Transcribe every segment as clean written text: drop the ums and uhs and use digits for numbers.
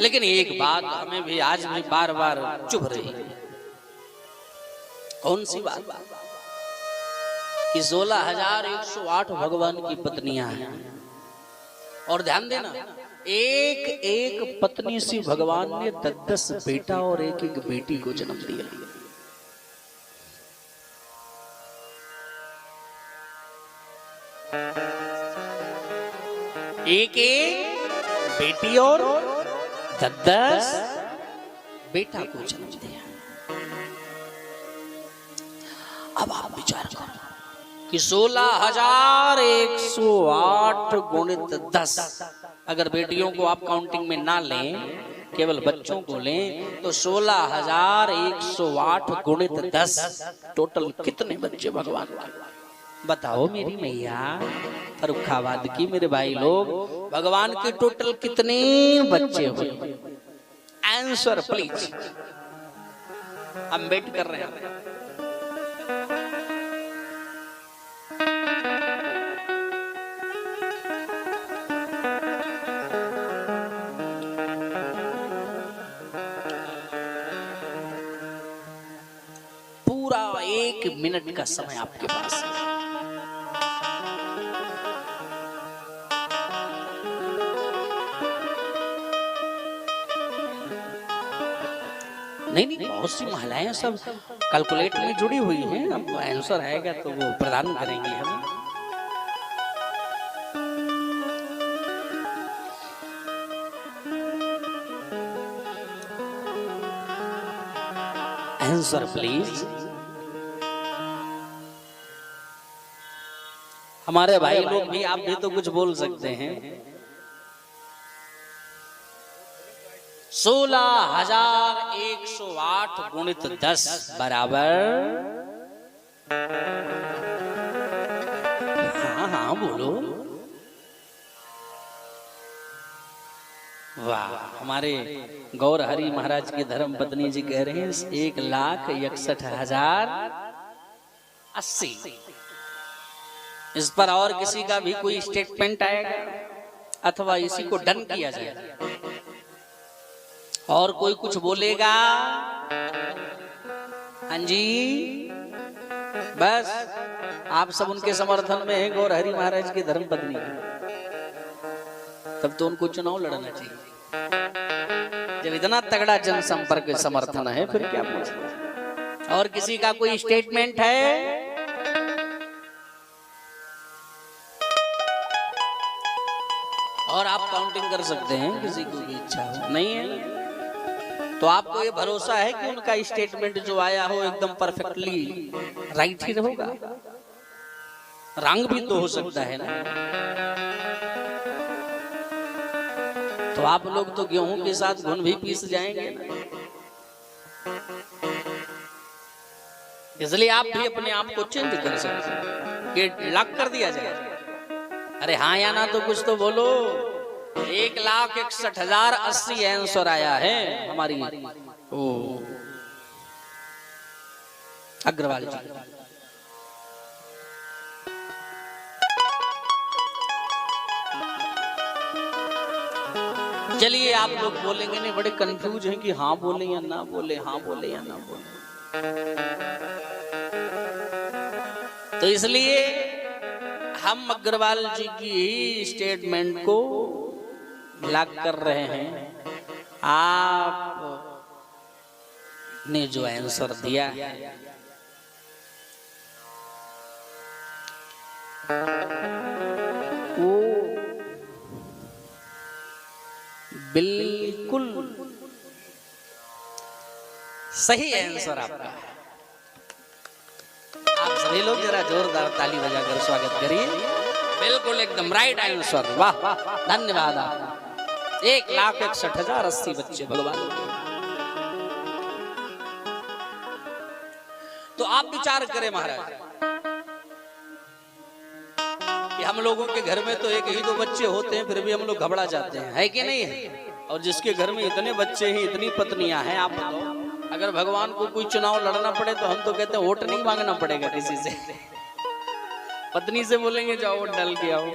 लेकिन एक बात हमें भी आज भी बार बार चुभ रही है। कौन सी बात? कि 16,108 भगवान की पत्नियां हैं। और ध्यान देना, एक एक पत्नी से भगवान ने 10-10 बेटा और एक एक बेटी को जन्म दिया। एक एक बेटी और 10-10 बेटा को जन्म दिया। अब आप विचार करो कि 16,108 गुणित 10, अगर बेटियों को आप काउंटिंग में ना लें, केवल बच्चों को लें, तो 16,108 गुणित 10 टोटल कितने बच्चे भगवान के? बताओ मेरी मैया, फर्रुखाबाद की मेरे भाई लोग, भगवान के टोटल कितने बच्चे हुए? Answer please. हम वेट कर रहे हैं। पूरा 1 मिनट का समय आपके पास है। नहीं, बहुत सी महिलाएं सब कैलकुलेट में जुड़ी हुई हैं। अब आंसर आएगा तो वो प्रदान करेंगे हम। Answer please. हमारे भाई लोग भी, आप भी तो कुछ बोल सकते हैं। 16,108 गुणित 10 बराबर, हाँ हाँ बोलो। वाह, हमारे गौर हरि महाराज की धर्म पत्नी जी कह रहे हैं 1,61,080। इस पर और किसी का भी कोई स्टेटमेंट आएगा अथवा इसी को डन किया जाएगा? और कोई कुछ बोलेगा? हाँ जी, बस आप सब उनके समर्थन में हैं, गौर हरि महाराज की धर्म पत्नी। तब तो उनको चुनाव लड़ना चाहिए। जब इतना तगड़ा जनसंपर्क समर्थन है, फिर क्या पूछना? और किसी का कोई स्टेटमेंट है? और आप काउंटिंग कर सकते हैं, किसी को भी इच्छा हो। नहीं है तो आपको ये भरोसा है कि उनका स्टेटमेंट जो आया हो एकदम परफेक्टली राइट ही होगा। रंग भी तो हो सकता है ना। तो आप लोग तो गेहूं के साथ घुन भी पीस जाएंगे ना। इसलिए आप भी अपने आप को चेंज कर सकते हैं कि लॉक कर दिया जाए। अरे हाँ या ना तो कुछ तो बोलो। 1,61,080 आंसर आया है हमारी ओ अग्रवाल जी। चलिए, आप लोग बोलेंगे नहीं, बड़े कंफ्यूज हैं कि हाँ बोले या ना बोले, हाँ बोले या ना बोले। तो इसलिए हम अग्रवाल जी की स्टेटमेंट को लॉक कर रहे हैं। आप ने जो आंसर दिया वो बिल्कुल सही आंसर आपका। आप सभी लोग जरा जोरदार ताली बजाकर स्वागत करिए। बिल्कुल एकदम राइट आंसर। वाह, धन्यवाद। 1,61,080 बच्चे भगवान। तो आप विचार करें महाराज कि हम लोगों के घर में तो एक ही दो बच्चे होते हैं, फिर भी हम लोग घबरा जाते हैं, है कि नहीं है? और जिसके घर में इतने बच्चे हैं, इतनी पत्नियां हैं, आप बताओ, अगर भगवान को कोई चुनाव लड़ना पड़े तो हम तो कहते हैं वोट नहीं मांगना पड़ेगा किसी से। पत्नी से बोलेंगे जाओ वोट डाल के आओ।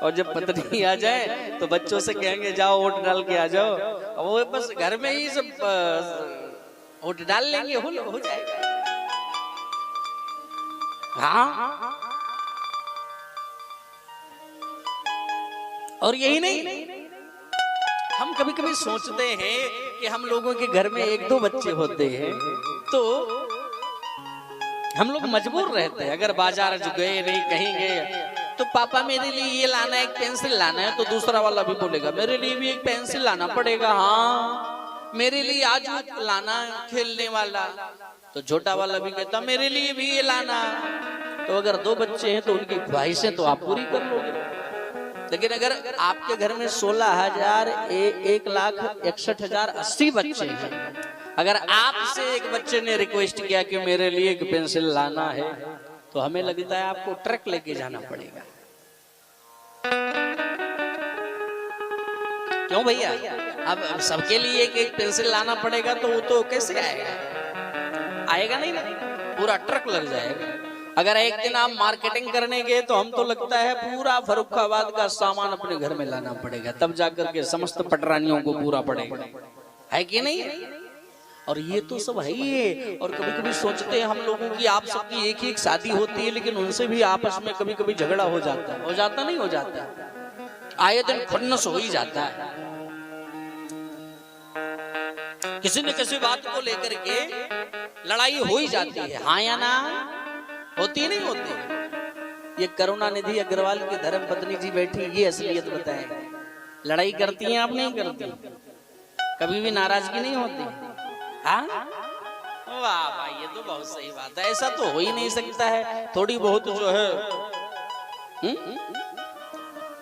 और जब पत्नी आ जाए तो बच्चों से कहेंगे जाओ वोट डाल के आ जाओ, वो बस घर में ही सब वोट डाल लेंगे, हो जाएगा। हाँ, और यही नहीं, हम कभी कभी सोचते हैं कि हम लोगों के घर में एक दो बच्चे होते हैं तो हम लोग मजबूर रहते हैं, अगर बाजार गए नहीं कहीं गए तो पापा मेरे लिए ये लाना है, एक पेंसिल लाना है, तो दूसरा वाला भी बोलेगा मेरे लिए भी एक पेंसिल लाना पड़ेगा, हाँ मेरे लिए आज लाना खेलने वाला, तो छोटा वाला भी कहता मेरे लिए भी ये लाना। तो अगर दो बच्चे हैं तो उनकी ख्वाहिशें तो आप पूरी कर लोगे, लेकिन अगर आपके घर में 16,000 1,61,080 बच्चे हैं, अगर आपसे एक बच्चे ने रिक्वेस्ट किया कि मेरे लिए एक पेंसिल लाना है, तो हमें लगता है आपको ट्रक लेके जाना पड़ेगा। क्यों भैया? अब सबके लिए एक एक पेंसिल लाना पड़ेगा तो वो तो कैसे आएगा? आएगा नहीं ना, पूरा ट्रक लग जाएगा। अगर एक दिन आप मार्केटिंग करने गए तो हम तो लगता है पूरा फर्रुखाबाद का सामान अपने घर में लाना पड़ेगा, तब जाकर के समस्त पटरानियों को पूरा पड़ेगा, है कि नहीं? और ये तो सब है ही है। और कभी कभी सोचते हैं हम लोगों की, आप सबकी एक ही एक शादी होती है, लेकिन उनसे भी आपस में कभी कभी झगड़ा हो जाता है, नहीं हो जाता, आए दिन खुन्नस हो ही जाता है, किसी न किसी बात को लेकर के लड़ाई हो ही जाती है, हाँ या ना? होती नहीं होती? ये करुणानिधि अग्रवाल की धर्म पत्नी जी बैठी, ये असलियत बताएं, लड़ाई करती हैं आप? नहीं करती? कभी भी नाराजगी नहीं होती? हाँ, वाह भाई, ये तो बहुत सही बात है। ऐसा तो हो ही नहीं सकता है, थोड़ी बहुत जो है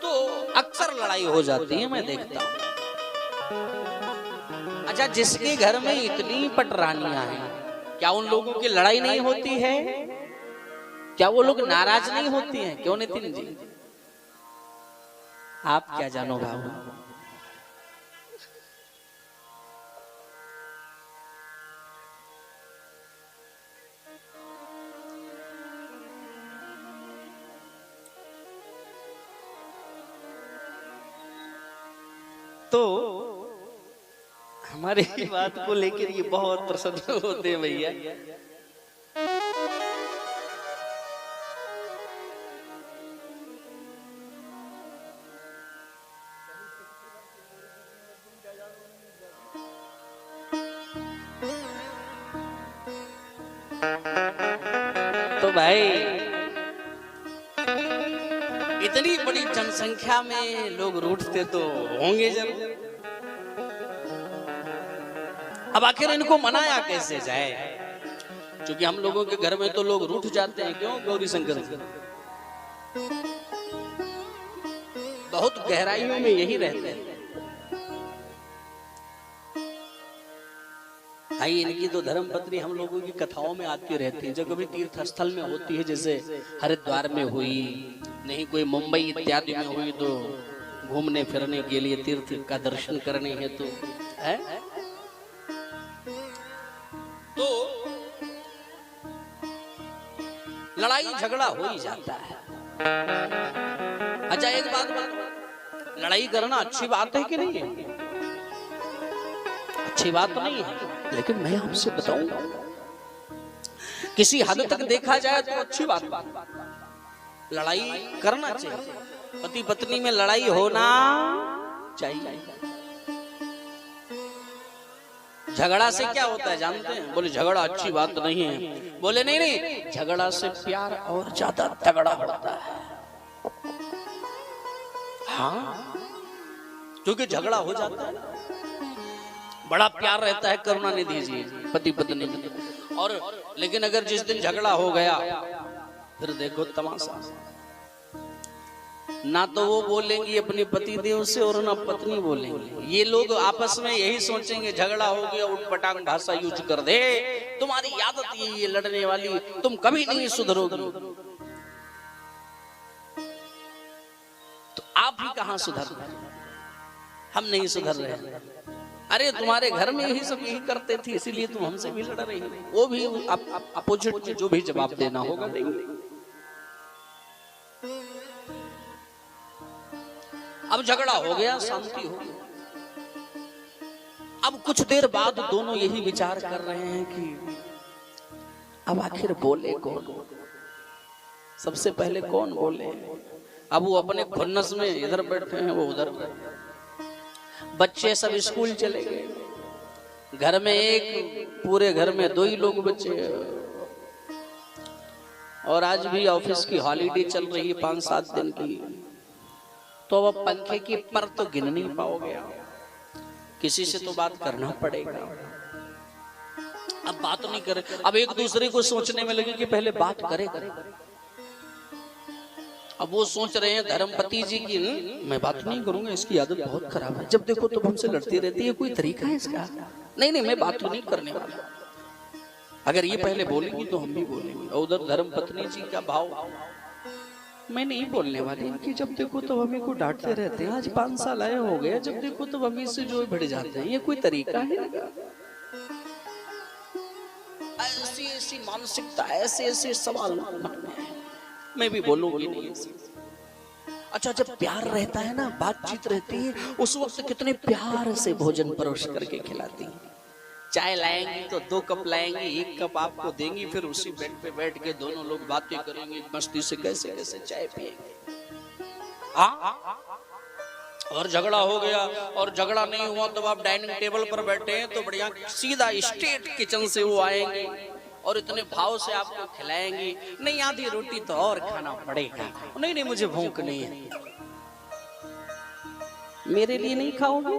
तो अक्सर लड़ाई हो जाती है, मैं देखता हूँ। अच्छा, जिसके घर में इतनी पटरानियां हैं, क्या उन लोगों की लड़ाई नहीं होती है? क्या वो लोग नाराज नहीं होती हैं? क्यों नितिन जी, आप क्या जानो बाबू? तो हमारे बात को लेकर ये बहुत प्रसन्न होते हैं भैया। तो भाई, इतनी बड़ी जनसंख्या में लोग रूठते तो होंगे जरूर। अब आखिर इनको मनाया कैसे जाए? क्योंकि हम लोगों के घर में तो लोग रूठ जाते हैं। क्यों गौरी शंकर? बहुत गहराइयों में यही रहते हैं। भाई, इनकी तो धर्म पत्नी हम लोगों की कथाओं में आती रहती है, जो कभी तीर्थ स्थल में होती है, जैसे हरिद्वार में हुई, नहीं कोई मुंबई इत्यादि में हुई, तो घूमने फिरने के लिए तीर्थ का दर्शन करने हेतु है। तो लड़ाई झगड़ा हो ही जाता है। अच्छा, एक बात, लड़ाई करना अच्छी बात है कि नहीं है? अच्छी बात तो नहीं है, लेकिन मैं आपसे बताऊं, किसी हद तक देखा जाए तो अच्छी बात, लड़ाई करना चाहिए, पति पत्नी में लड़ाई होना चाहिए। झगड़ा से क्या होता है जानते हैं? बोले झगड़ा अच्छी बात नहीं है। बोले नहीं, झगड़ा से प्यार और ज्यादा तगड़ा होता है। हाँ, क्योंकि झगड़ा हो जाता है, बड़ा प्यार रहता है करुणानिधि जी पति पत्नी में, और लेकिन अगर जिस दिन झगड़ा हो गया, फिर देखो तमाशा, ना तो वो बोलेंगी अपनी पति देव से और ना पत्नी बोलेंगी। ये लोग आपस में यही सोचेंगे, झगड़ा हो गया, उटपटांग भाषा यूज कर दे, तुम्हारी आदत यही है लड़ने वाली, तुम कभी नहीं सुधरोगी। तो आप ही कहां सुधर रहे? हम नहीं सुधर रहे। अरे तुम्हारे घर में यही सब यही करते थे, इसीलिए तुम हमसे भी लड़ रही हो। वो भी अपोजिट में जो भी जवाब देना होगा देंगे। झगड़ा हो गया, शांति हो गई। अब कुछ देर बाद दोनों यही विचार कर रहे हैं कि अब आखिर बोले कौन, सबसे पहले कौन बोले। अब वो अपने खुन्नस में इधर बैठे हैं, वो उधर बैठे। बच्चे सब स्कूल चले गए, घर में पूरे घर में 2 ही लोग बचे। और आज भी ऑफिस की हॉलीडे चल रही है 5-7 दिन की। तो अब पंखे की पर तो गिन नहीं पाओगे, किसी से तो बात करना पड़ेगा। अब बात नहीं करे, अब एक दूसरे को सोचने में लगे कि पहले बात करे। अब वो सोच रहे हैं धर्मपति जी की, मैं बात नहीं करूंगा, इसकी आदत बहुत खराब है, जब देखो तो हमसे लड़ती रहती है, कोई तरीका है इसका? नहीं मैं बात नहीं करने वाला। अगर ये पहले बोलेंगी तो हम भी बोलेंगे। और उधर धर्मपत्नी जी का भाव, मैं नहीं बोलने वाली कि जब देखो तो हमें को डांटते रहते हैं, आज 5 साल आए हो गए, जब देखो तो हम इससे जो भिड़ जाते हैं, ये कोई तरीका है? ऐसी मानसिकता, ऐसे सवाल मैं भी बोलूंगी नहीं। अच्छा, जब प्यार रहता है ना, बातचीत रहती है, उस वक्त कितने प्यार से भोजन परोस करके खिलाती है। चाय लाएंगी तो 2 कप लाएंगी, 1 कप आपको देंगी, फिर उसी बेड पे बैठ के दोनों लोग बातें करेंगे, मस्ती से कैसे कैसे चाय पिएंगे। और झगड़ा हो गया, और झगड़ा नहीं हुआ तो आप डाइनिंग टेबल पर बैठे हैं तो बढ़िया सीधा स्ट्रेट किचन से वो आएंगे और इतने भाव से आपको खिलाएंगे। नहीं, आधी रोटी तो और खाना पड़ेगा। नहीं मुझे भूख नहीं है। मेरे लिए नहीं खाओगे?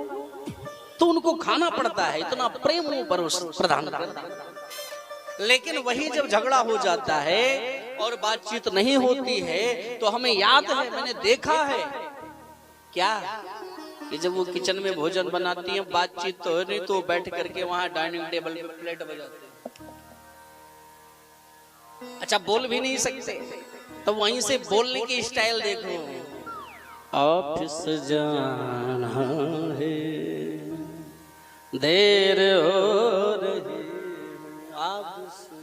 तो उनको खाना पड़ता है, इतना प्रेम प्रदान करता है। लेकिन वही जब झगड़ा हो जाता है और बातचीत नहीं होती है, तो हमें याद है, मैंने देखा है क्या कि जब वो किचन में भोजन बनाती हैं, बातचीत तो नहीं, तो बैठ करके वहां डाइनिंग टेबल पे प्लेट बजाते हैं। अच्छा, बोल भी नहीं सकते, तो वहीं से बोलने की स्टाइल देखो। ऑफिस जाना है, देर हो रही आपसे।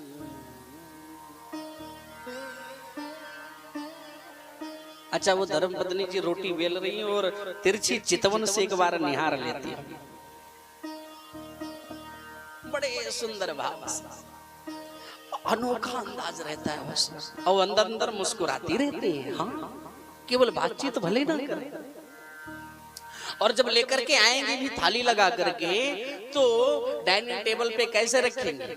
अच्छा, वो धर्मपत्नी जी रोटी बेल रही है और तिरछी चितवन से एक बार निहार लेती है, बड़े सुंदर भाव, अनोखा अंदाज रहता है बस, और अंदर अंदर मुस्कुराती रहती है। हाँ, केवल बातचीत भले ना करे। और जब लेकर के आएंगे भी थाली लगा करके, तो डाइनिंग टेबल पे कैसे रखेंगे?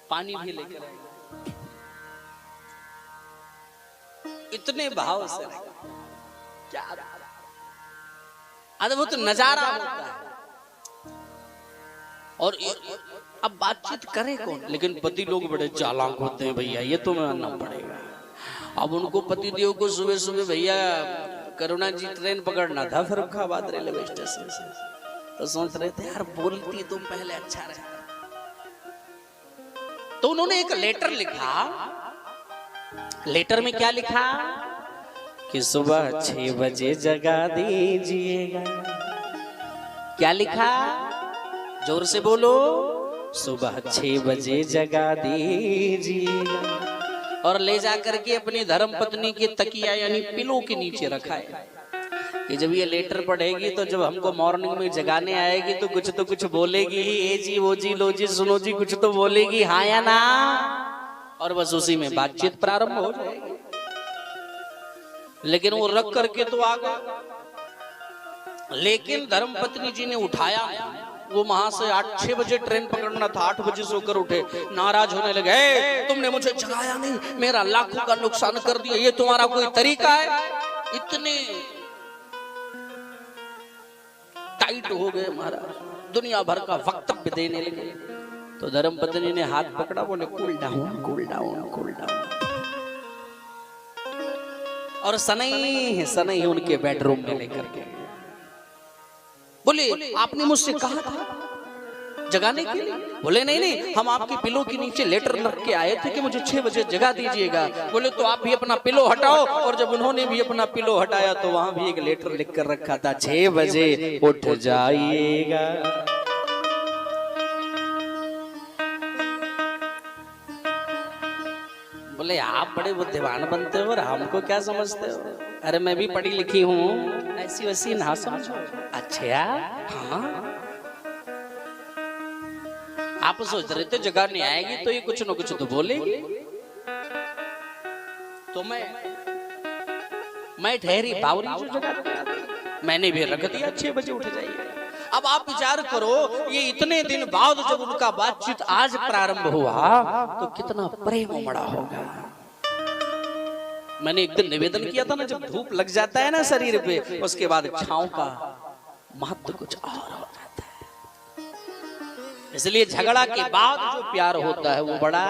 पानी भी लेकर आएंगे, इतने भाव से। क्या अद्भुत नजारा होता है। और अब बातचीत करे कौन? लेकिन पति लोग बड़े चालाक होते हैं भैया, ये तो मानना पड़ेगा। अब उनको पति देव को सुबह सुबह भैया करुणा जी ट्रेन पकड़ना था फर्रुखाबाद रेलवे स्टेशन से, तो सोच रहे थे यार बोलती तुम पहले अच्छा रहता। तो उन्होंने एक लेटर लिखा। लेटर में क्या लिखा कि सुबह 6 बजे जगा दीजिएगा। क्या लिखा? जोर से बोलो। सुबह 6 बजे जगा दीजिएगा और ले जा करके अपनी धर्मपत्नी की तकिया यानी पिलो के नीचे रखा है कि जब ये लेटर पढ़ेगी तो जब हमको मॉर्निंग में जगाने आएगी तो कुछ बोलेगी ही। ए जी, वो जी, लो जी, सुनो जी, कुछ तो बोलेगी, हाँ या ना। और बस उसी में बातचीत प्रारंभ हो जाएगी। लेकिन वो रख करके तो आ गया, लेकिन धर्मपत्नी जी ने उठाया। वो वहां से 8-6 बजे ट्रेन पकड़ना था, 8 बजे सोकर उठे, नाराज होने लगे, तुमने मुझे जगाया नहीं, मेरा लाखों का नुकसान कर दिया, ये तुम्हारा कोई तरीका है? इतने टाइट हो गए महाराज, दुनिया भर का वक्तव्य देने लगे। तो धर्मपत्नी ने हाथ पकड़ा, बोले cool down, cool down, cool down. और सनई उनके बेडरूम में लेकर के बोले, आपने मुझसे कहा था जगाने के लिए? बोले नहीं, हम आपकी पिलो के नीचे लेटर रख के आए थे कि मुझे 6 बजे जगा दीजिएगा। बोले तो आप भी अपना पिलो हटाओ। और जब उन्होंने भी अपना पिलो हटाया तो वहां भी एक लेटर लिख कर रखा था, 6 बजे उठ जाइएगा। बोले आप बड़े बुद्धिमान बनते हो और हमको क्या समझते हो? अरे मैं भी पढ़ी लिखी हूँ, ऐसी वैसी ना समझो। अच्छा हाँ, आप सोच रहे थे जगह नहीं आएगी तो ये कुछ न कुछ तो बोलेगी। तो मैं ठहरी बावरी जो जगह मैंने भी रख दिया 6 बजे उठ जाइए। अब आप विचार करो, ये इतने दिन बाद जब उनका बातचीत आज प्रारंभ हुआ तो कितना प्रेम उमड़ा होगा। मैंने एक दिन निवेदन किया था ना, जब धूप लग जाता है ना शरीर पे, उसके बाद छांव का महत्व कुछ और हो जाता है। इसलिए झगड़ा के बाद जो प्यार होता है वो बड़ा,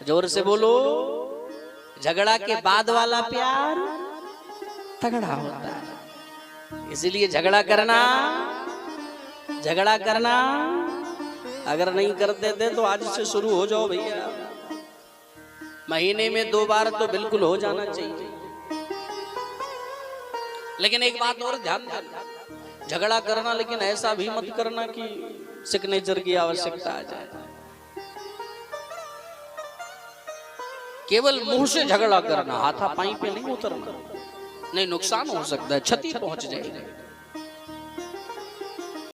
जोर से बोलो, झगड़ा के बाद वाला प्यार तगड़ा होता है। इसलिए झगड़ा करना अगर नहीं करते थे तो आज से शुरू हो जाओ भैया। महीने में 2 बार तो बिल्कुल हो जाना चाहिए। लेकिन एक बात और ध्यान देना, झगड़ा करना लेकिन ऐसा भी मत करना कि सिग्नेचर की आवश्यकता आ जाए। केवल मुंह से झगड़ा करना, हाथापाई पे नहीं उतरना, नहीं नुकसान हो सकता है, क्षति पहुंच जाएगी।